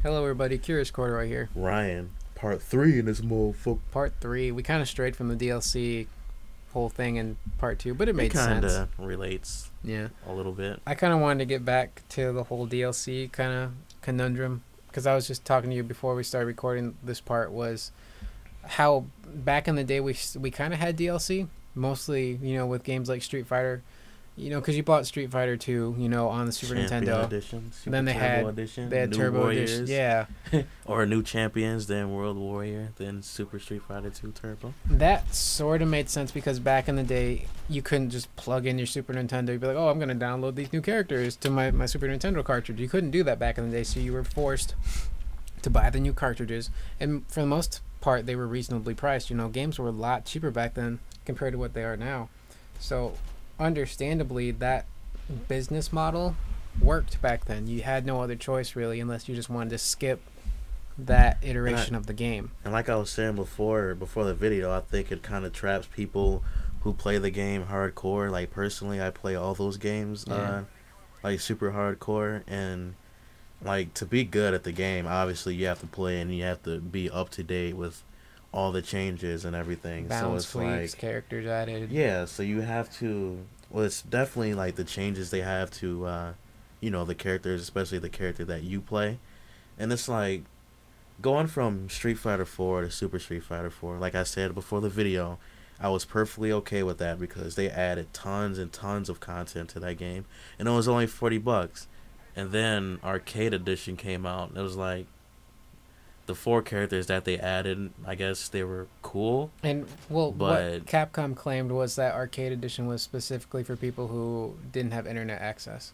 Hello, everybody. Curious Quarter right here. Ryan, part 3 in this motherfucker. Part 3. We kind of strayed from the DLC whole thing in part 2, but it made sense. It kind of relates a little bit. I kind of wanted to get back to the whole DLC kind of conundrum, because I was just talking to you before we started recording this part, was how back in the day we kind of had DLC, mostly, with games like Street Fighter. Because you bought Street Fighter 2, on the Super Nintendo. Edition, Super then they Turbo had Edition, they had New Turbo Warriors, Edition. Yeah. or New Champions, then World Warrior, then Super Street Fighter 2 Turbo. That sort of made sense because back in the day, you couldn't just plug in your Super Nintendo. You'd be like, oh, I'm going to download these new characters to my Super Nintendo cartridge. You couldn't do that back in the day, so you were forced to buy the new cartridges. And for the most part, they were reasonably priced. Games were a lot cheaper back then compared to what they are now. So, understandably, that business model worked back then. You had no other choice really unless you just wanted to skip that iteration of the game. And like I was saying before the video, I think it kind of traps people who play the game hardcore. Like personally, I play all those games like super hardcore, and like to be good at the game, obviously you have to play and you have to be up to date with all the changes and everything. Balance so it's tweaks, characters added. Yeah, so you have to. Well, it's definitely like the changes they have to, the characters, especially the character that you play. And it's like going from Street Fighter 4 to Super Street Fighter 4. Like I said before the video, I was perfectly okay with that because they added tons and tons of content to that game, and it was only $40. And then Arcade Edition came out, and it was like the 4 characters that they added, I guess they were cool. And what Capcom claimed was that Arcade Edition was specifically for people who didn't have internet access.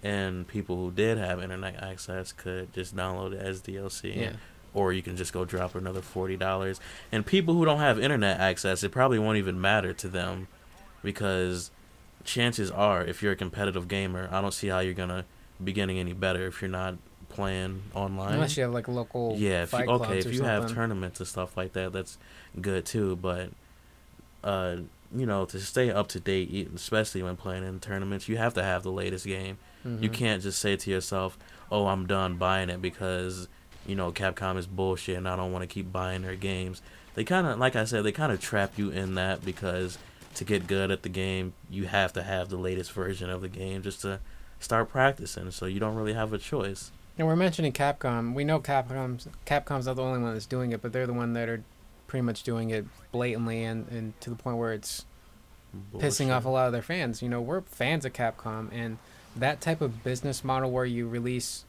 And people who did have internet access could just download it as DLC. Yeah. Or you can just go drop another $40. And people who don't have internet access, it probably won't even matter to them, because chances are, if you're a competitive gamer, I don't see how you're going to be getting any better if you're not playing online, unless you have like local if you have tournaments and stuff like that, that's good too. But to stay up to date, especially when playing in tournaments, you have to have the latest game. You can't just say to yourself, oh, I'm done buying it because Capcom is bullshit and I don't want to keep buying their games. They kind of, like I said, they kind of trap you in that, because to get good at the game you have to have the latest version of the game just to start practicing, so you don't really have a choice. And we're mentioning Capcom. We know Capcom's not the only one that's doing it, but they're the one that are pretty much doing it blatantly and to the point where it's pissing off a lot of their fans. We're fans of Capcom, and that type of business model where you release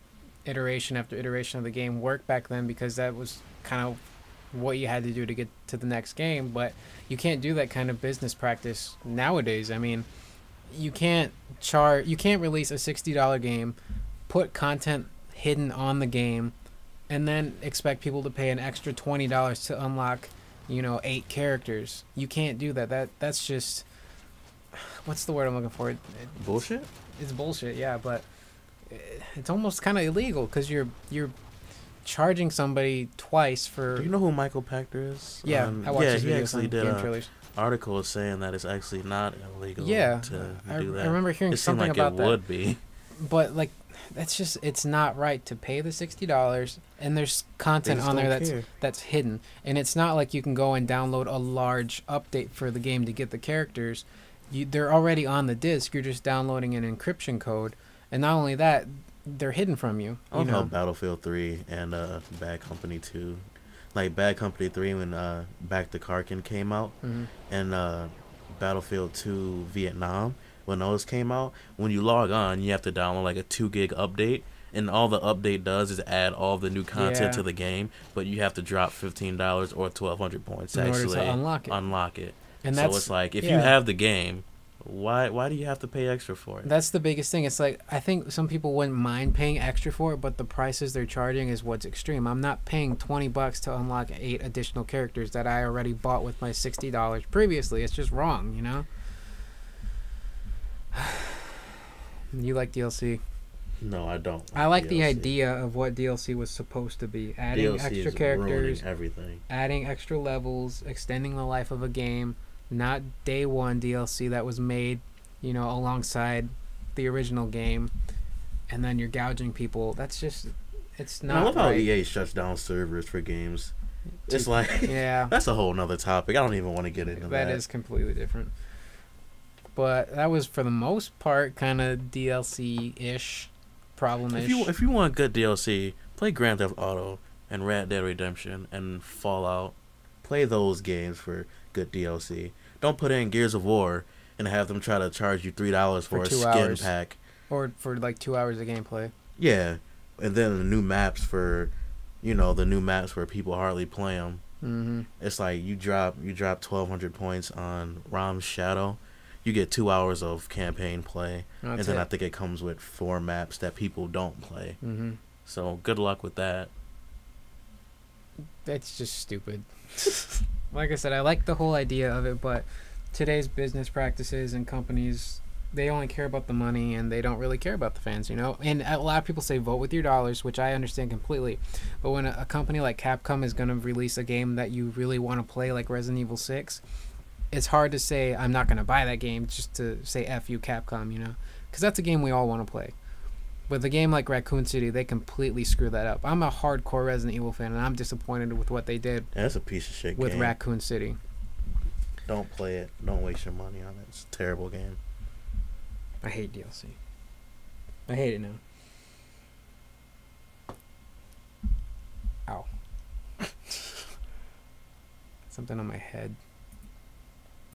iteration after iteration of the game worked back then because that was kind of what you had to do to get to the next game. But you can't do that kind of business practice nowadays. I mean, you can't release a $60 game, put content hidden on the game, and then expect people to pay an extra $20 to unlock 8 characters. You can't do that. That's just, what's the word I'm looking for? Bullshit. It's bullshit, yeah, but it's almost kind of illegal because you're charging somebody twice for. Do you know who Michael Pachter is? Yeah, I watched his he videos actually on did game trailers. Article saying that it's actually not illegal. Yeah, to I do that. I remember hearing something like about that. It would be, but like, it's not right to pay the $60, and there's content on there that's hidden, and it's not like you can go and download a large update for the game to get the characters. They're already on the disc. You're just downloading an encryption code, and not only that, they're hidden from you. I love how Battlefield 3 and Bad Company 2, like Bad Company 3 when Back to Karkin came out, and Battlefield 2 Vietnam, when those came out, when you log on, you have to download like a 2 gig update, and all the update does is add all the new content to the game, but you have to drop $15 or 1,200 points in actually order to unlock it. And so it's like, if you have the game, why do you have to pay extra for it? That's the biggest thing. It's like, I think some people wouldn't mind paying extra for it, but the prices they're charging is what's extreme. I'm not paying $20 to unlock 8 additional characters that I already bought with my $60 previously. It's just wrong, You like DLC? No, I don't. I like DLC. the idea of what DLC was supposed to be. Adding DLC extra is characters, everything. Adding extra levels, extending the life of a game, not day one DLC that was made, alongside the original game, and then you're gouging people. That's just, It's And I not love how right. EA shuts down servers for games. It's like Yeah, that's a whole nother topic. I don't even want to get into that. that is completely different. But that was for the most part kind of DLC ish, problem ish. If you want good DLC, play Grand Theft Auto and Red Dead Redemption and Fallout. Play those games for good DLC. Don't put in Gears of War and have them try to charge you $3 for a 2 skin hours. pack. Or for like 2 hours of gameplay. Yeah, and then the new maps for, the new maps where people hardly play them. Mm-hmm. It's like you drop 1,200 points on Ram's Shadow, you get 2 hours of campaign play, and then I think it comes with 4 maps that people don't play. Mm-hmm. So good luck with that. That's just stupid. Like I said, I like the whole idea of it, but today's business practices and companies, they only care about the money and they don't really care about the fans, And a lot of people say vote with your dollars, which I understand completely. But when a company like Capcom is going to release a game that you really want to play, like Resident Evil 6, it's hard to say I'm not going to buy that game just to say F you Capcom, Because that's a game we all want to play. With a game like Raccoon City, they completely screw that up. I'm a hardcore Resident Evil fan, and I'm disappointed with what they did That's a piece of shit with game. Raccoon City. Don't play it. Don't waste your money on it. It's a terrible game. I hate DLC. I hate it now. Ow. Something on my head.